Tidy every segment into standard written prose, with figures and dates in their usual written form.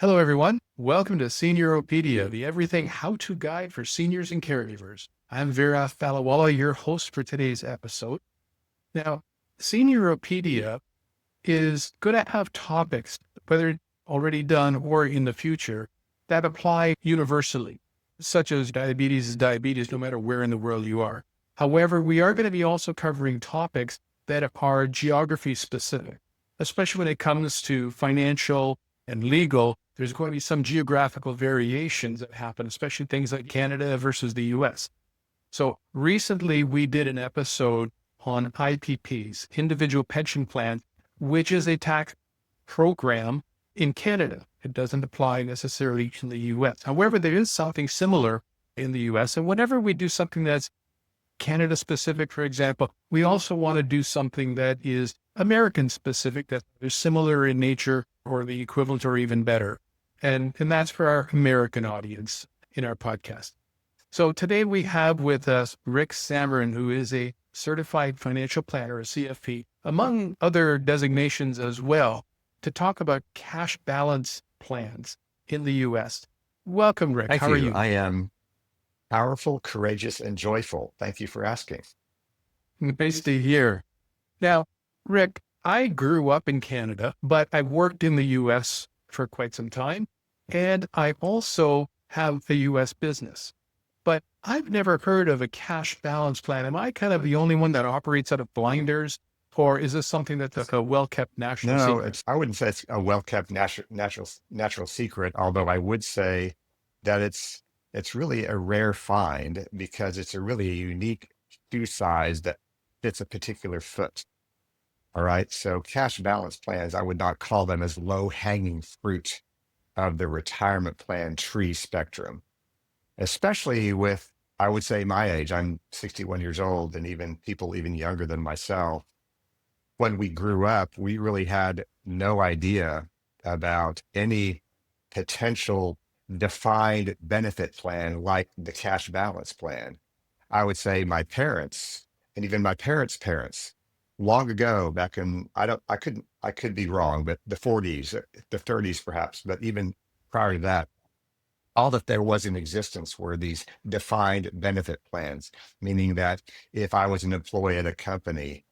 Hello, everyone. Welcome to SeniorOpedia, the everything how-to guide for seniors and caregivers. I'm Vera Falawala, your host for today's episode. Now, SeniorOpedia is going to have topics, whether already done or in the future, that apply universally, such as diabetes is diabetes, no matter where in the world you are. However, we are going to be also covering topics that are geography specific, especially when it comes to financial and legal. There's going to be some geographical variations that happen, especially things like Canada versus the US. So recently we did an episode on IPPs, individual pension plans, which is a tax program in Canada. It doesn't apply necessarily in the US. However, there is something similar in the US. And whenever we do something that's Canada specific, for example, we also want to do something that is American specific, that is similar in nature or the equivalent or even better. And that's for our American audience in our podcast. So today we have with us Rick Salmeron, who is a certified financial planner, a CFP, among other designations as well, to talk about cash balance plans in the U.S. Welcome, Rick. Thank How are you. you? I am powerful, courageous, and joyful. Thank you for asking. Nice to hear. Now, Rick, I grew up in Canada, but I worked in the U.S. for quite some time, and I also have a U.S. business. But I've never heard of a cash balance plan. Am I kind of the only one that operates out of blinders, or is this something that's like a well-kept national No, secret? I wouldn't say it's a well-kept natural secret, although I would say that it's really a rare find because it's a really unique shoe size that fits a particular foot. All right. So cash balance plans, I would not call them as low-hanging fruit of the retirement plan tree spectrum, especially with, I would say, my age. I'm 61 years old, and even people even younger than myself. When we grew up, we really had no idea about any potential defined benefit plan like the cash balance plan. I would say my parents and even my parents' parents long ago, back in, I could be wrong, but the 40s, the 30s perhaps, but even prior to that, all that there was in existence were these defined benefit plans, meaning that if I was an employee at a company,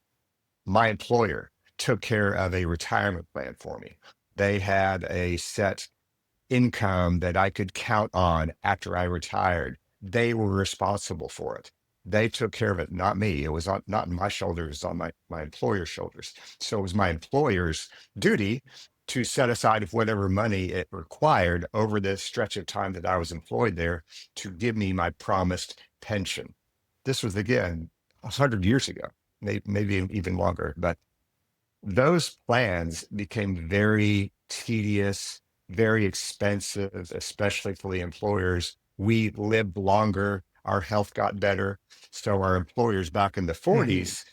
my employer took care of a retirement plan for me. They had a set income that I could count on after I retired. They were responsible for it. They took care of it, not me. It was not on my shoulders, on my employer's shoulders. So it was my employer's duty to set aside whatever money it required over the stretch of time that I was employed there to give me my promised pension. This was, again, 100 years ago, maybe even longer. But those plans became very tedious, very expensive, especially for the employers. We lived longer, our health got better. So our employers back in the Mhm. 40s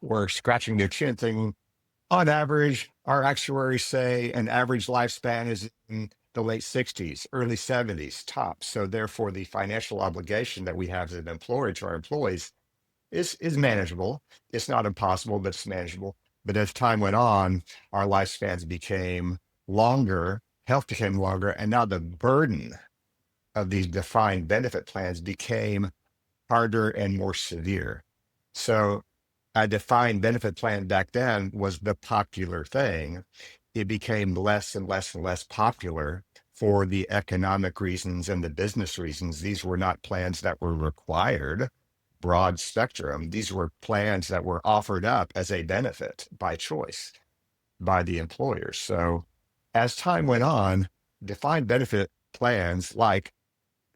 were scratching their chin thinking, on average, our actuaries say an average lifespan is in the late 60s, early 70s tops. So therefore, the financial obligation that we have as an employer to our employees is manageable. It's not impossible, but it's manageable. But as time went on, our lifespans became longer, health became longer, and now the burden of these defined benefit plans became harder and more severe. So a defined benefit plan back then was the popular thing. It became less and less and less popular for the economic reasons and the business reasons. These were not plans that were required, broad spectrum. These were plans that were offered up as a benefit by choice by the employers. So as time went on, defined benefit plans like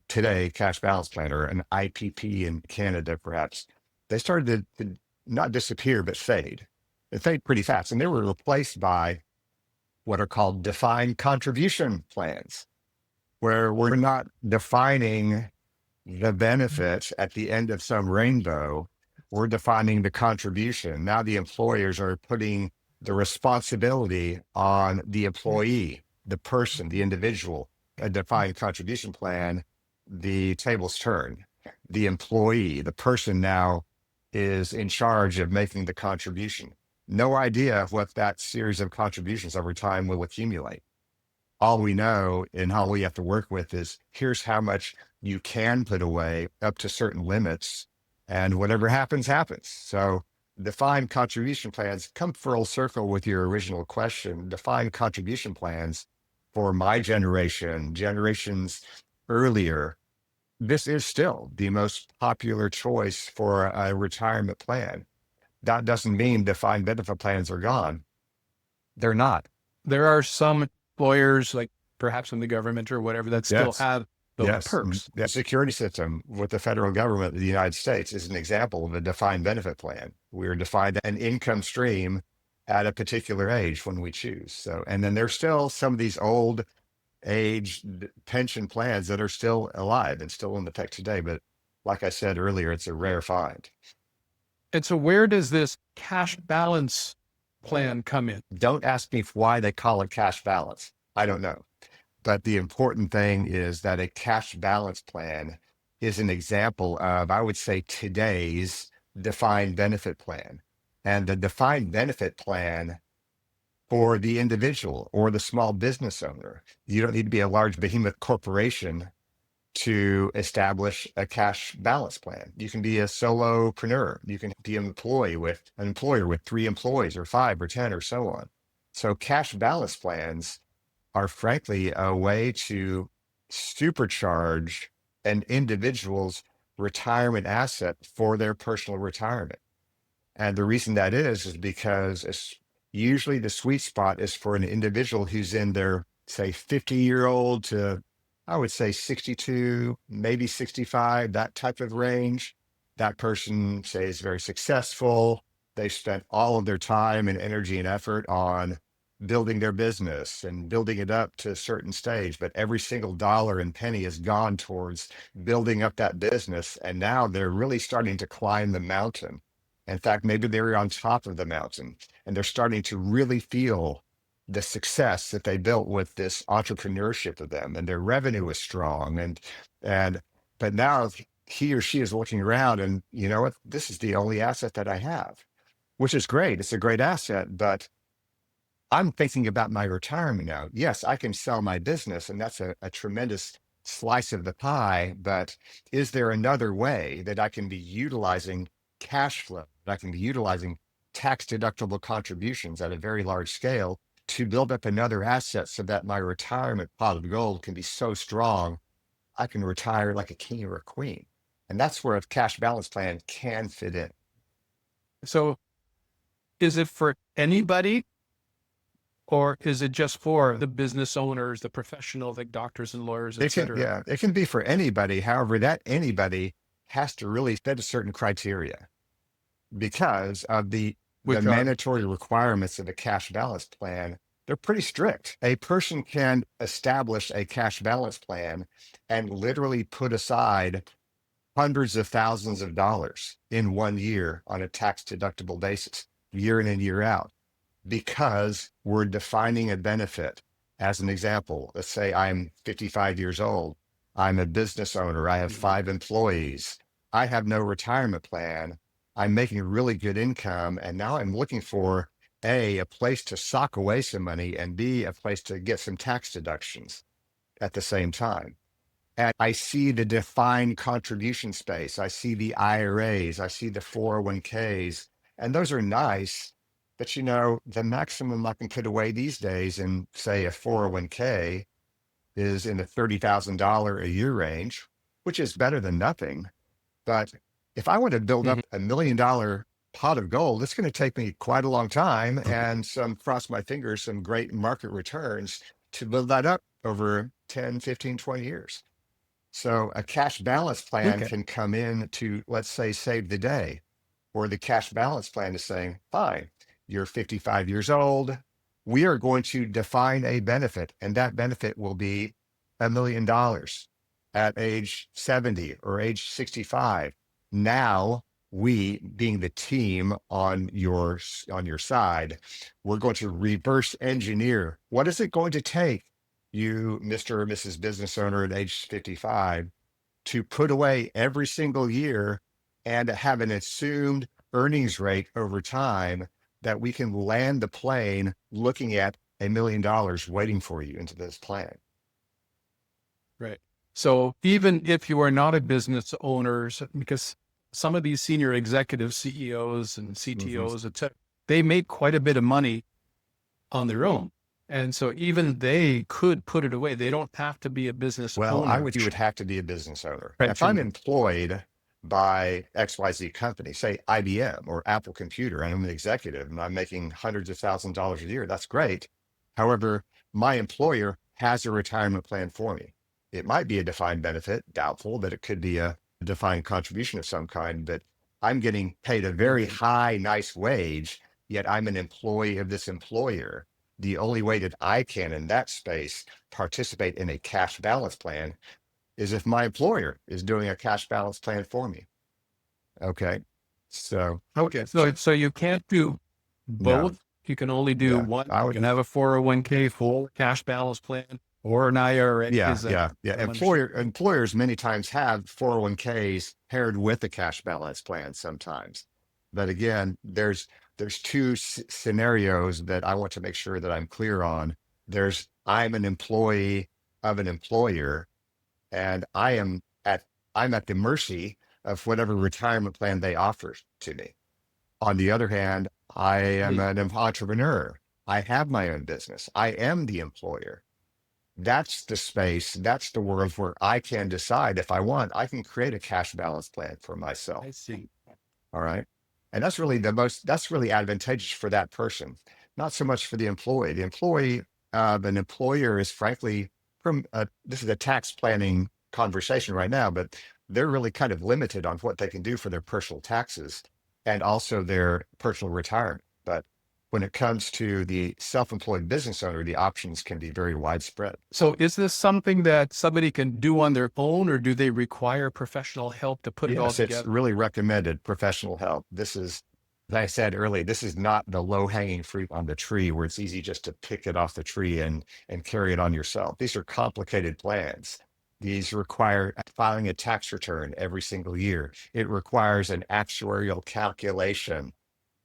today, cash balance plan or an IPP in Canada, perhaps, they started to not disappear, but fade. They fade pretty fast. And they were replaced by what are called defined contribution plans, where we're not defining the benefit at the end of some rainbow. We're defining the contribution. Now the employers are putting the responsibility on the employee, the person, the individual. A defined contribution plan, the tables turn. The employee, the person now is in charge of making the contribution. No idea what that series of contributions over time will accumulate. all we know and all we have to work with is here's how much you can put away up to certain limits, and whatever happens, happens. So defined contribution plans come full circle with your original question. Defined contribution plans for my generation, generations earlier, this is still the most popular choice for a retirement plan. That doesn't mean defined benefit plans are gone. They're not. There are some employers, like perhaps in the government or whatever, that still Yes. have those Yes. perks. The security system with the federal government of the United States is an example of a defined benefit plan. We're defined an income stream at a particular age when we choose. So, and then there's still some of these old age pension plans that are still alive and still in effect today. But like I said earlier, it's a rare find. And so where does this cash balance plan come in? Don't ask me why they call it cash balance. I don't know. But the important thing is that a cash balance plan is an example of, I would say, today's defined benefit plan. And the defined benefit plan for the individual or the small business owner, you don't need to be a large behemoth corporation to establish a cash balance plan. You can be a solopreneur. You can be an employer with 3 employees or 5 or 10 or so on. So cash balance plans are frankly a way to supercharge an individual's retirement asset for their personal retirement. And the reason that is because it's usually the sweet spot is for an individual who's in their, say, 50-year-old to, I would say, 62, maybe 65, that type of range. That person, say, is very successful. They spent all of their time and energy and effort on building their business and building it up to a certain stage, but every single dollar and penny has gone towards building up that business. And now they're really starting to climb the mountain. In fact, maybe they're on top of the mountain and they're starting to really feel the success that they built with this entrepreneurship of them, and their revenue is strong. But now he or she is looking around and, you know what, this is the only asset that I have, which is great. It's a great asset, but I'm thinking about my retirement now. Yes, I can sell my business, and that's a tremendous slice of the pie. But is there another way that I can be utilizing cash flow, that I can be utilizing tax deductible contributions at a very large scale to build up another asset so that my retirement pot of gold can be so strong I can retire like a king or a queen? And that's where a cash balance plan can fit in. So is it for anybody, or is it just for the business owners, the professionals like doctors and lawyers, et cetera? Yeah, it can be for anybody. However, that anybody has to really fit a certain criteria because of the Which are mandatory requirements of a cash balance plan. They're pretty strict. A person can establish a cash balance plan and literally put aside hundreds of thousands of dollars in 1 year on a tax deductible basis, year in and year out, because we're defining a benefit. As an example, let's say I'm 55 years old. I'm a business owner. I have 5 employees. I have no retirement plan. I'm making really good income. And now I'm looking for a place to sock away some money, and B, a place to get some tax deductions at the same time. And I see the defined contribution space. I see the IRAs. I see the 401ks. And those are nice. But you know, the maximum I can put away these days in, say, a 401k is in the $30,000 a year range, which is better than nothing. But if I want to build up $1 million pot of gold, it's going to take me quite a long time and cross my fingers, some great market returns to build that up over 10, 15, 20 years. So a cash balance plan can come in to, let's say, save the day, or the cash balance plan is saying, fine, you're 55 years old. We are going to define a benefit, and that benefit will be $1 million at age 70 or age 65. Now, we, being the team on your side, we're going to reverse engineer. What is it going to take you, Mr. or Mrs. Business Owner at age 55, to put away every single year and have an assumed earnings rate over time that we can land the plane looking at $1 million waiting for you into this plan. Right. So even if you are not a business owner, because some of these senior executive CEOs and Mm-hmm. CTOs, et cetera, they make quite a bit of money on their own. And so even they could put it away. They don't have to be a business Well, owner. you would have to be a business owner. If I'm Pension. employed by XYZ company, say IBM or Apple Computer, and I'm an executive and I'm making hundreds of thousands of dollars a year, that's great. However, my employer has a retirement plan for me. It might be a defined benefit, doubtful, but it could be a defined contribution of some kind. But I'm getting paid a very high, nice wage, yet I'm an employee of this employer. The only way that I can, in that space, participate in a cash balance plan is if my employer is doing a cash balance plan for me. Okay. So, Okay. So you can't do no, both. You can only do yeah, one. I You would, can have a 401k full cash balance plan or an IRA. yeah, Is that yeah, yeah. I'm understanding? Employers many times have 401ks paired with a cash balance plan sometimes. But again, there's two scenarios that I want to make sure that I'm clear on. There's I'm an employee of an employer, and I'm at the mercy of whatever retirement plan they offer to me. On the other hand, I am Hmm. an entrepreneur. I have my own business. I am the employer. That's the space, that's the world where I can decide if I want, I can create a cash balance plan for myself. I see. All right. And that's really advantageous for that person, not so much for the employee. The employee, an employer is frankly, this is a tax planning conversation right now, but they're really kind of limited on what they can do for their personal taxes and also their personal retirement. But when it comes to the self-employed business owner, the options can be very widespread. So is this something that somebody can do on their own, or do they require professional help to put it all Yes, it's together? really recommended professional help. This is, as I said earlier, this is not the low-hanging fruit on the tree where it's easy just to pick it off the tree and carry it on yourself. These are complicated plans. These require filing a tax return every single year. It requires an actuarial calculation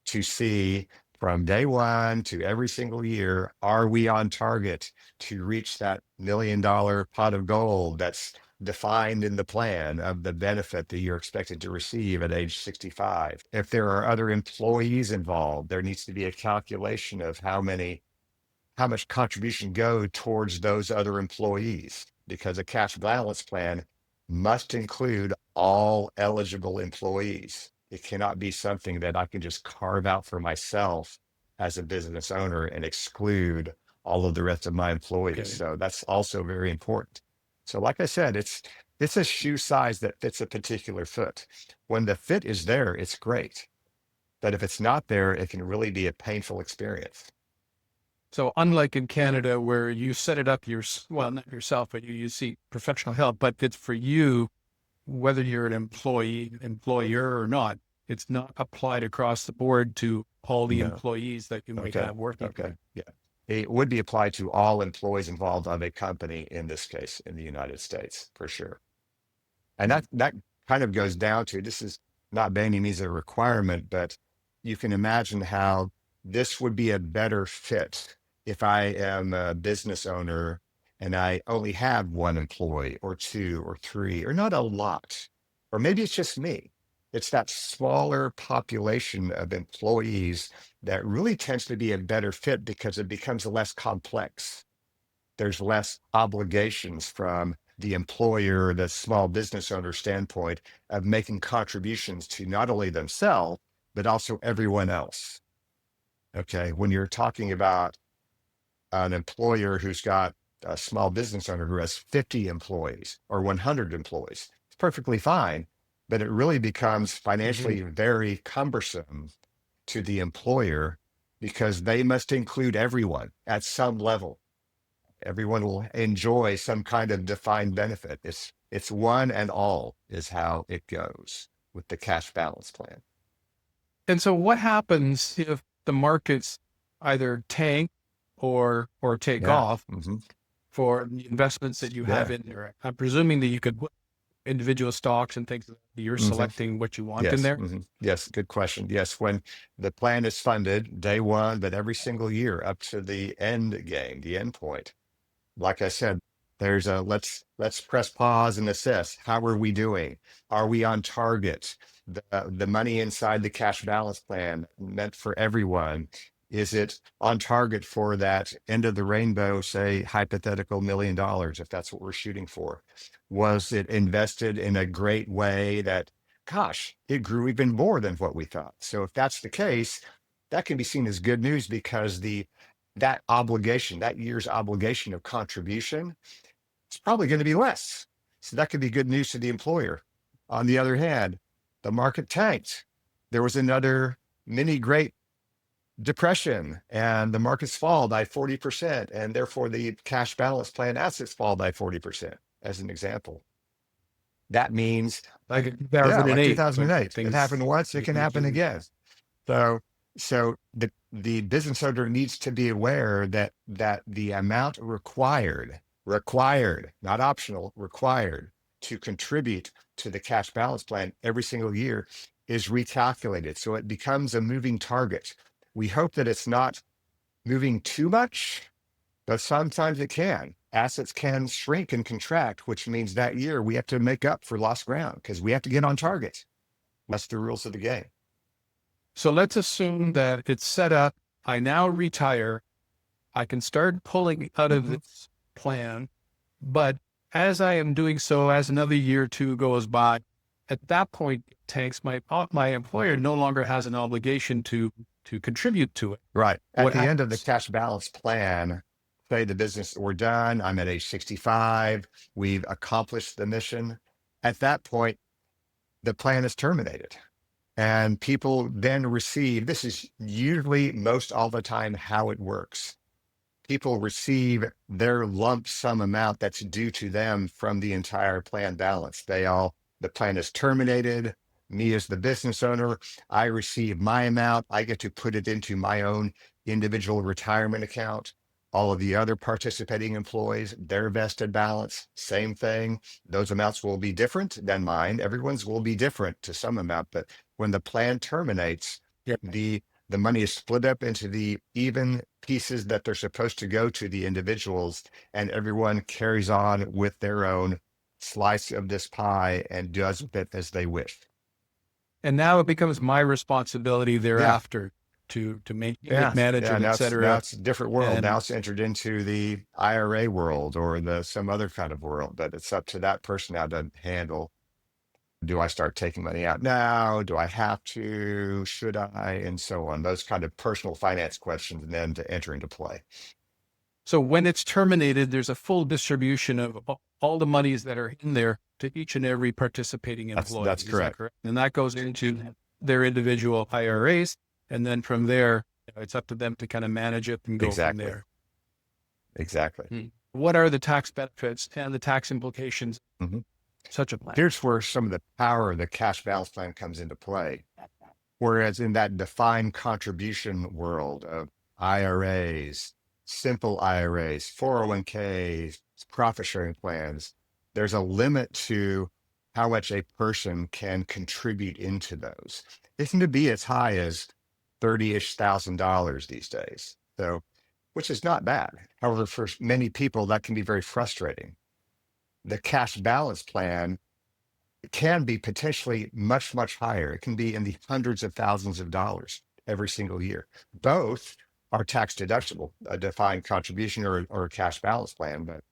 to see from day one to every single year, are we on target to reach that $1 million pot of gold that's defined in the plan of the benefit that you're expected to receive at age 65? If there are other employees involved, there needs to be a calculation of how much contribution go towards those other employees, because a cash balance plan must include all eligible employees. It cannot be something that I can just carve out for myself as a business owner and exclude all of the rest of my employees. Okay. So that's also very important. So like I said, it's a shoe size that fits a particular foot. When the fit is there, it's great. But if it's not there, it can really be a painful experience. So unlike in Canada where you set it up well, not yourself, but you seek professional help, but it's for you, whether you're an employer or not, it's not applied across the board to all the No. employees that you might Okay. have working for Okay. you. Yeah. It would be applied to all employees involved of a company in this case in the United States for sure. And that kind of goes down to, this is not by any means a requirement, but you can imagine how this would be a better fit if I am a business owner and I only have one employee or two or three, or not a lot, or maybe it's just me. It's that smaller population of employees that really tends to be a better fit because it becomes less complex. There's less obligations from the employer, the small business owner standpoint of making contributions to not only themselves, but also everyone else. Okay. When you're talking about an employer who's got a small business owner who has 50 employees or 100 employees, it's perfectly fine, but it really becomes Mhm. financially very cumbersome to the employer because they must include everyone at some level. Everyone will enjoy some kind of defined benefit. It's one and all is how it goes with the cash balance plan. And so what happens if the markets either tank or take Yeah. off Hmm. for the investments that you have Yeah. in there? I'm presuming that you could individual stocks and things. You're Hmm. selecting what you want in Yes. there. Hmm. Yes. Good question. Yes. When the plan is funded day one, but every single year up to the end game, the end point. Like I said, there's a let's press pause and assess. How are we doing? Are we on target? The money inside the cash balance plan meant for everyone. Is it on target for that end of the rainbow, say hypothetical $1 million, if that's what we're shooting for? Was it invested in a great way that, gosh, it grew even more than what we thought? So if that's the case, that can be seen as good news because that obligation, that year's obligation of contribution, it's probably going to be less. So that could be good news to the employer. On the other hand, the market tanked. There was another mini Great Depression and the markets fall by 40%. And therefore the cash balance plan assets fall by 40%, as an example. That means, Like yeah, like 2008, when 2008. It things. happened once, it can happen again. So, so the business owner needs to be aware that the amount required, not optional, required to contribute to the cash balance plan every single year is recalculated. So it becomes a moving target. We hope that it's not moving too much, but sometimes it can. Assets can shrink and contract, which means that year we have to make up for lost ground because we have to get on target. That's the rules of the game. So let's assume that it's set up. I now retire. I can start pulling out of Mhm. this plan, but as I am doing so, as another year or two goes by, at that point, tanks, my employer no longer has an obligation to contribute to it. Right. At What the end of the happens? cash balance plan, say the business, we're done. I'm at age 65. We've accomplished the mission. At that point, the plan is terminated. And people then receive, this is usually most all the time how it works. People receive their lump sum amount that's due to them from the entire plan balance. The plan is terminated. Me as the business owner, I receive my amount. I get to put it into my own individual retirement account. All of the other participating employees, their vested balance, same thing. Those amounts will be different than mine. Everyone's will be different to some amount, but when the plan terminates, Yeah. the money is split up into the even pieces that they're supposed to go to the individuals, and everyone carries on with their own slice of this pie and does with it as they wish. And now it becomes my responsibility Yeah, thereafter to maintain it, yeah, manage yeah. it, Now etc. it's a different world. Now And it's entered into the IRA world or the some other kind of world, but it's up to that person now to handle. Do I start taking money out now? Do I have to? Should I? And so on. Those kind of personal finance questions then to enter into play. so when it's terminated, there's a full distribution of all the monies that are in there to each and every participating employee. That's Is that correct. correct? And that goes into their individual IRAs. And then from there, it's up to them to kind of manage it and go from Exactly. there. Exactly. What are the tax benefits and the tax implications Mhm. of such a plan? Here's where some of the power of the cash balance plan comes into play. Whereas in that defined contribution world of IRAs, simple IRAs, 401ks, profit sharing plans, there's a limit to how much a person can contribute into those. It can be as high as 30-ish thousand dollars these days. So, which is not bad. However, for many people, that can be very frustrating. The cash balance plan can be potentially much, much higher. It can be in the hundreds of thousands of dollars every single year. Both are tax deductible, a defined contribution or a cash balance plan. But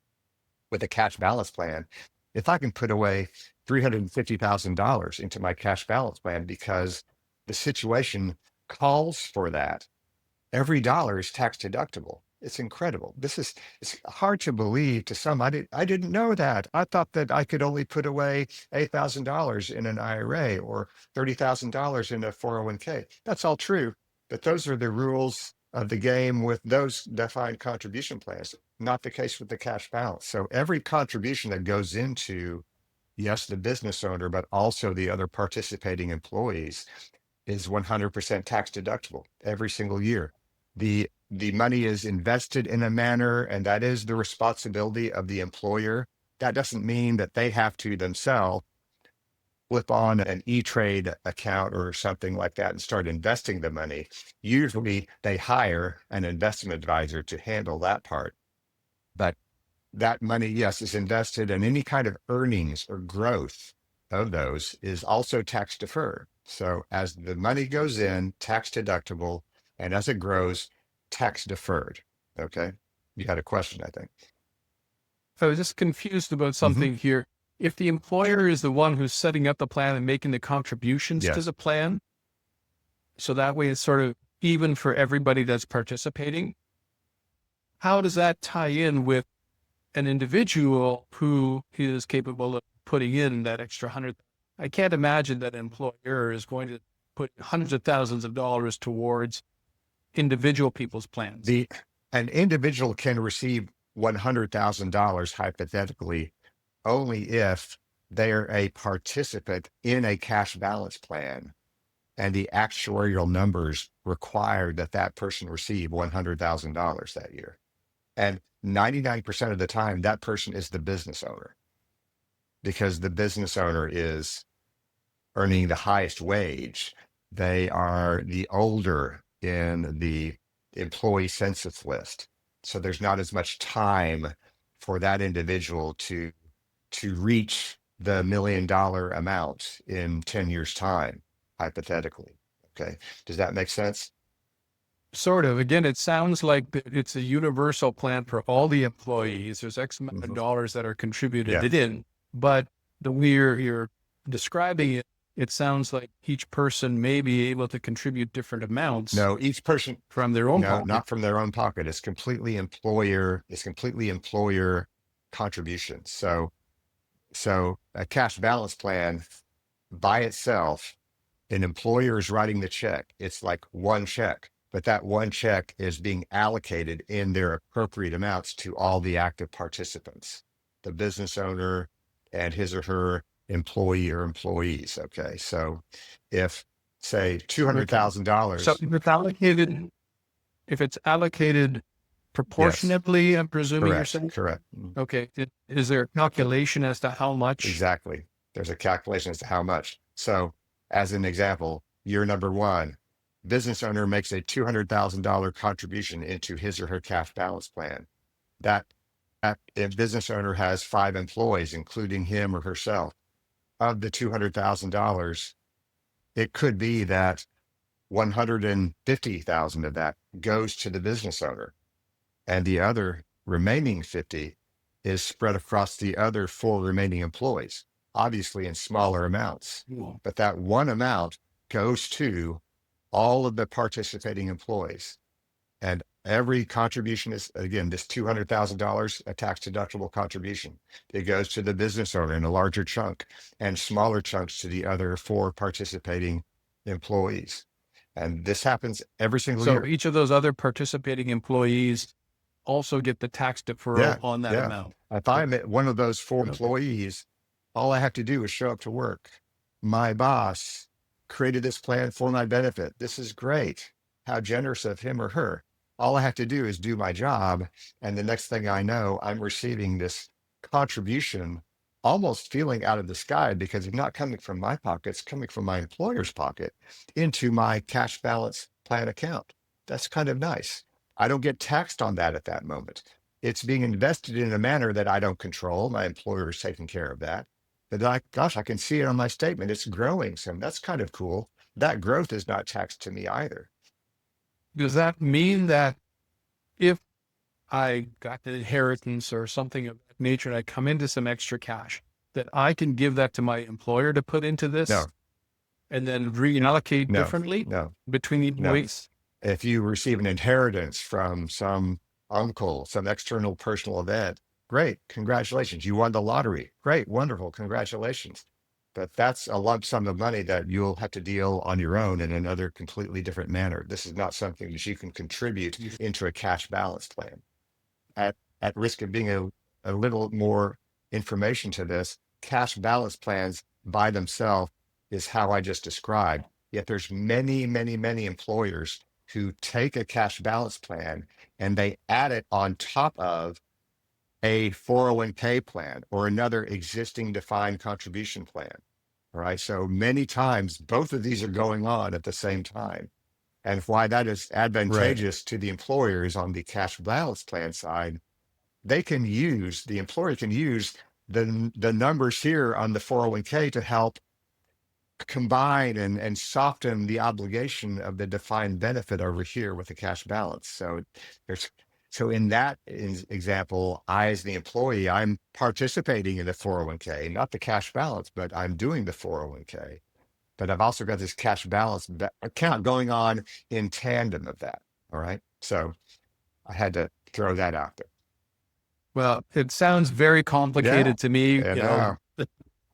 with a cash balance plan, if I can put away $350,000 into my cash balance plan because the situation calls for that, every dollar is tax deductible. It's incredible. It's hard to believe to some. I didn't know that. I thought that I could only put away $8,000 in an IRA or $30,000 in a 401k. That's all true. But those are the rules of the game with those defined contribution plans. Not the case with the cash balance. So every contribution that goes into, yes, the business owner, but also the other participating employees is 100% tax deductible every single year. The money is invested in a manner, and that is the responsibility of the employer That doesn't mean that they have to themselves flip on an E-Trade account or something like that and start investing the money. Usually they hire an investment advisor to handle that part. But that money, yes, is invested, and any kind of earnings or growth of those is also tax deferred. So as the money goes in, tax deductible, and as it grows, tax deferred. Okay. You had a question, I think. I was just confused about Hmm. something here. If the employer is the one who's setting up the plan and making the contributions to Yes. the plan, so that way it's sort of even for everybody that's participating, how does that tie in with an individual who is capable of putting in that extra 100? I can't imagine that an employer is going to put hundreds of thousands of dollars towards individual people's plans. An individual can receive $100,000 hypothetically only if they're a participant in a cash balance plan and the actuarial numbers require that that person receive $100,000 that year. And 99% of the time, that person is the business owner, because the business owner is earning the highest wage. They are the older in the employee census list. So there's not as much time for that individual to reach the $1 million amount in 10 years time, hypothetically. Okay. Does that make sense? Sort of. Again, it sounds like it's a universal plan for all the employees. There's X amount of Mhm. dollars that are contributed Yeah. in, but the way you're describing it, it sounds like each person may be able to contribute different amounts No, each person, from their own no, pocket. not from their own pocket. It's completely employer contribution. So a cash balance plan by itself, an employer is writing the check. It's like one check, but that one check is being allocated in their appropriate amounts to all the active participants, the business owner and his or her employee or employees. Okay. So if, say, Okay. So $200,000, if it's allocated yes, proportionately, I'm presuming you're correct, saying, correct. okay, is there a calculation as to how much? Exactly. There's a calculation as to how much. So, as an example, year number one, business owner makes a $200,000 contribution into his or her cash balance plan. That, that if business owner has 5 employees, including him or herself, of the $200,000, it could be that 150,000 of that goes to the business owner, and the other remaining 50 is spread across the other 4 remaining employees, obviously in smaller amounts. But that one amount goes to all of the participating employees. And every contribution is, again, this $200,000, a tax deductible contribution. It goes to the business owner in a larger chunk, and smaller chunks to the other 4 participating employees. And this happens every single So year. each of those other participating employees also get the tax Yeah, deferral on that yeah. amount. If I'm one of those 4 Okay. employees, all I have to do is show up to work. My boss created this plan for my benefit. This is great. How generous of him or her. All I have to do is do my job. And the next thing I know, I'm receiving this contribution, almost feeling out of the sky, because it's not coming from my pocket, it's coming from my employer's pocket into my cash balance plan account. That's kind of nice. I don't get taxed on that at that moment. It's being invested in a manner that I don't control. My employer is taking care of that. But gosh, I can see it on my statement. It's growing. So that's kind of cool. That growth is not taxed to me either. Does that mean that if I got an inheritance or something of that nature and I come into some extra cash, that I can give that to my employer to put into this No, and then reallocate no, differently no, between the no. employees? If you receive an inheritance from some uncle, some external personal event, great. Congratulations. You won the lottery. Great. Wonderful. Congratulations. But that's a lump sum of money that you'll have to deal on your own in another completely different manner. This is not something that you can contribute into a cash balance plan. At risk of being a little more information to this, cash balance plans by themselves is how I just described. Yet there's many, many, many employers who take a cash balance plan and they add it on top of a 401k plan or another existing defined contribution plan. All right. So many times both of these are going on at the same time. And why that is Right. advantageous to the employers on the cash balance plan side, the employer can use the numbers here on the 401k to help combine and soften the obligation of the defined benefit over here with the cash balance. There's so in that example, I as the employee, I'm participating in the 401k, not the cash balance, but I'm doing the 401k. But I've also got this cash balance account going on in tandem of that. All right. So I had to throw that out there. Well, it sounds very Yeah. complicated to me, I know.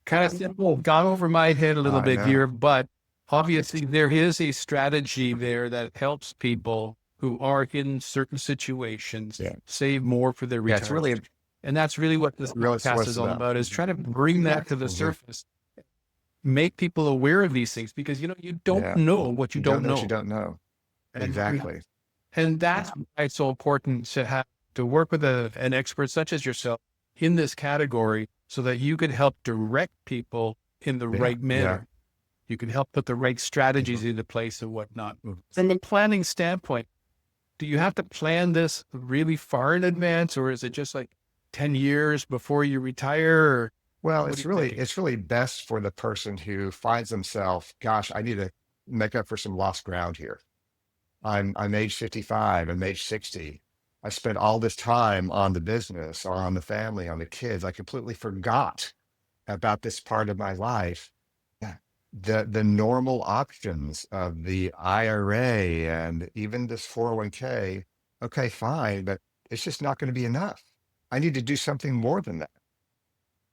kind of simple, gone over my head a little I bit know. here, but obviously there is a strategy there that helps people who are in certain situations Yeah. save more for their Yeah. It's really, retirement. And that's really what this really podcast what's is all about. about, is trying to bring that to the Mhm. surface, make people aware of these things, because you don't Yeah. know what you You don't don't know what you know. don't know. And Exactly. and that's why it's so important to have to work with an expert such as yourself in this category, so that you could help direct people in the Yeah. right Yeah. manner. You can help put the right strategies into place and whatnot. From a planning standpoint, do you have to plan this really far in advance, or is it just like 10 years before you retire? Or Well, what are you thinking? it's really best for the person who finds themselves, gosh, I need to make up for some lost ground here. I'm age 55, I'm age 60. I spent all this time on the business or on the family, on the kids. I completely forgot about this part of my life. Yeah. The normal options of the IRA and even this 401k, okay, fine, but it's just not going to be enough. I need to do something more than that.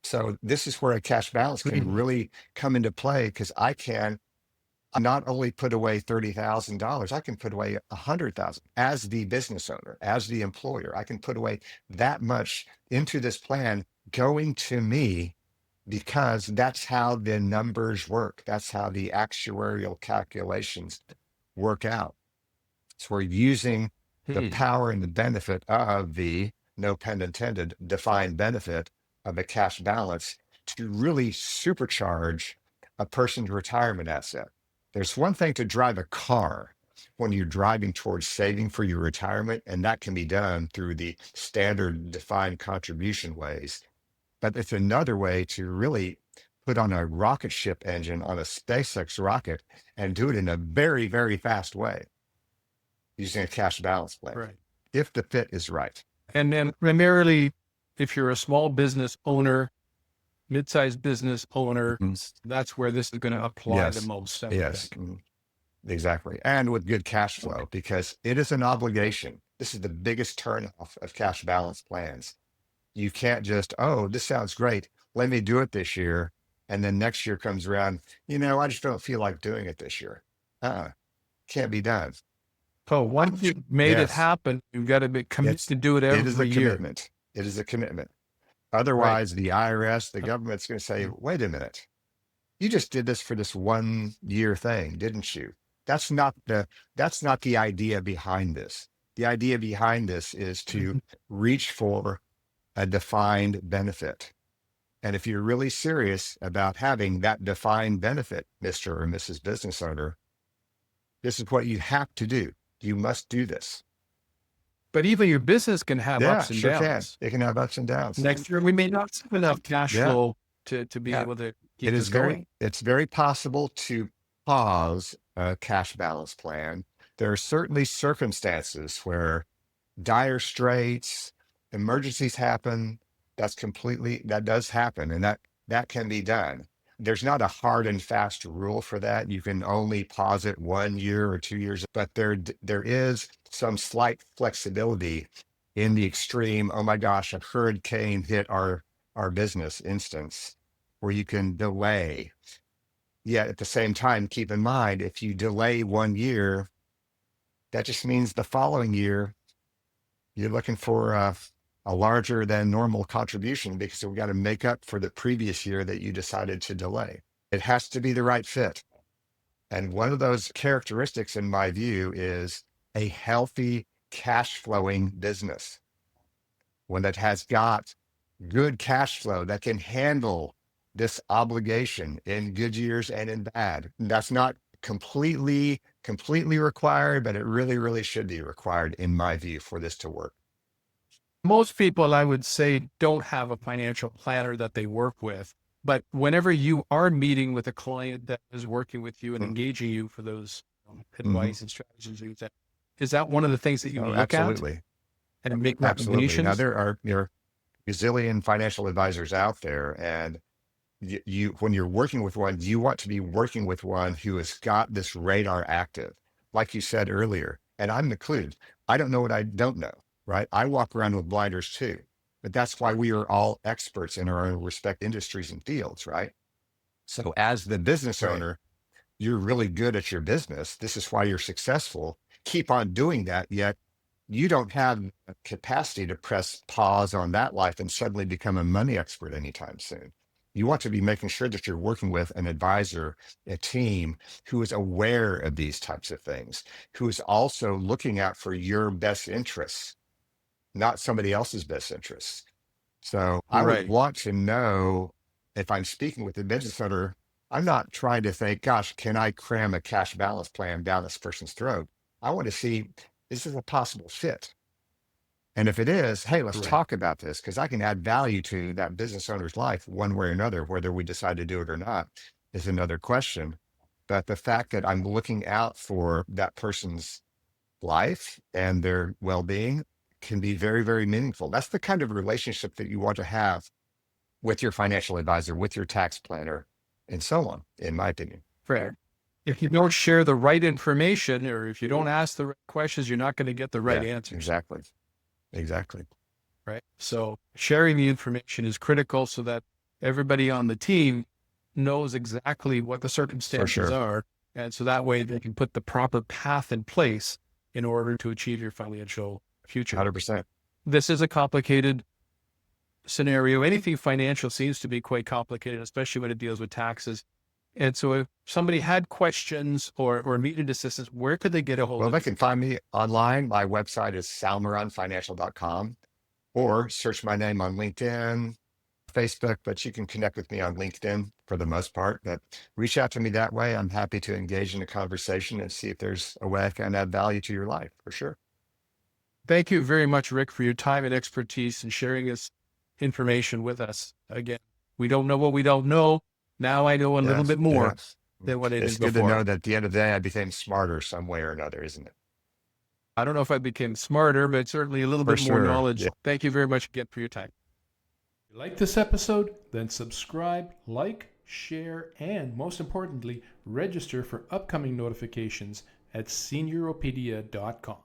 So this is where a cash balance can Agreed. really come into play, because I can not only put away $30,000, I can put away 100,000 as the business owner, as the employer. I can put away that much into this plan going to me, because that's how the numbers work. That's how the actuarial calculations work out. So we're using the Hmm. power and the benefit of the, no pun intended, defined benefit of a cash balance to really supercharge a person's retirement asset. There's one thing to drive a car when you're driving towards saving for your retirement, and that can be done through the standard defined contribution ways. But it's another way to really put on a rocket ship engine on a SpaceX rocket and do it in a very, very fast way using a cash balance plan, Right. if the fit is right. And then primarily, if you're a small business owner, mid-sized business owner, Mhm. that's where this is going to apply the Yes, most, I would yes, think. exactly. And with good cash Okay. flow, because it is an obligation. This is the biggest turnoff of cash balance plans. You can't just, oh, this sounds great. Let me do it this year. And then next year comes around, I just don't feel like doing it this year. Can't be done. So once you've made it Yes, happen, you've got to be committed it's to do it it is a every year. commitment. It is a commitment. Right. Otherwise, the IRS, the government's going to say, wait a minute, you just did this for this 1 year thing, didn't you? That's not the that's not the idea behind this. The idea behind this is to reach for a defined benefit. And if you're really serious about having that defined benefit, Mr. or Mrs. Business Owner, this is what you have to do. You must do this. But even your business can have Yeah, ups and sure can. downs. It can have ups and downs. Next year, we may not have enough cash Yeah, flow to be yeah. able to keep this going. It's very possible to pause a cash balance plan. There are certainly circumstances where dire straits, emergencies happen. That does happen, and that can be done. There's not a hard and fast rule for that. You can only pause it 1 year or 2 years, but there is some slight flexibility in the extreme. Oh my gosh, a hurricane hit our business instance, where you can delay. Yet at the same time, keep in mind, if you delay 1 year, that just means the following year you're looking for a larger than normal contribution, because we got to make up for the previous year that you decided to delay. It has to be the right fit. And one of those characteristics, in my view, is a healthy cash flowing business. one that has got good cash flow that can handle this obligation in good years and in bad. That's not completely required, but it really, really should be required in my view for this to work. Most people, I would say, don't have a financial planner that they work with. But whenever you are meeting with a client that is working with you and engaging you for those advice and strategies, is that one of the things that you Oh, look at absolutely. and make Absolutely. Now recommendations? there are gazillion financial advisors out there, and you when you're working with one, you want to be working with one who has got this radar active, like you said earlier. And I'm included. I don't know what I don't know, right? I walk around with blinders too, but that's why we are all experts in our own respect industries and fields, right? So as the business Right. owner, you're really good at your business. This is why you're successful. Keep on doing that. Yet you don't have a capacity to press pause on that life and suddenly become a money expert anytime soon. You want to be making sure that you're working with an advisor, a team who is aware of these types of things, who is also looking out for your best interests, not somebody else's best interests. So I would Right. want to know, if I'm speaking with a business owner, I'm not trying to think, gosh, can I cram a cash balance plan down this person's throat? I want to see, is this a possible fit? And if it is, hey, let's Right. talk about this because I can add value to that business owner's life one way or another. Whether we decide to do it or not is another question. But the fact that I'm looking out for that person's life and their well-being can be very, very meaningful. That's the kind of relationship that you want to have with your financial advisor, with your tax planner, and so on, in my opinion. Fair. If you don't share the right information or if you don't ask the right questions, you're not going to get the right Yeah, answers. exactly. Exactly. Right. So sharing the information is critical so that everybody on the team knows exactly what the For circumstances sure. are. And so that way they can put the proper path in place in order to achieve your financial future. 100%. This is a complicated scenario. Anything financial seems to be quite complicated, especially when it deals with taxes. And so if somebody had questions or needed assistance, where could they get a hold Well, of they you? can find me online. My website is salmeronfinancial.com, or search my name on LinkedIn, Facebook, but you can connect with me on LinkedIn for the most part. But reach out to me that way. I'm happy to engage in a conversation and see if there's a way I can add value to your life, for sure. Thank you very much, Rick, for your time and expertise and sharing this information with us. Again, we don't know what we don't know. Now I know a little Yes, bit more yes. than what I It's did good to before. know that at the end of the day, I became smarter some way or another, isn't it? I don't know if I became smarter, but certainly a little For bit more sure. knowledge. Yeah. Thank you very much again for your time. If you like this episode, then subscribe, like, share, and most importantly, register for upcoming notifications at SeniorOpedia.com.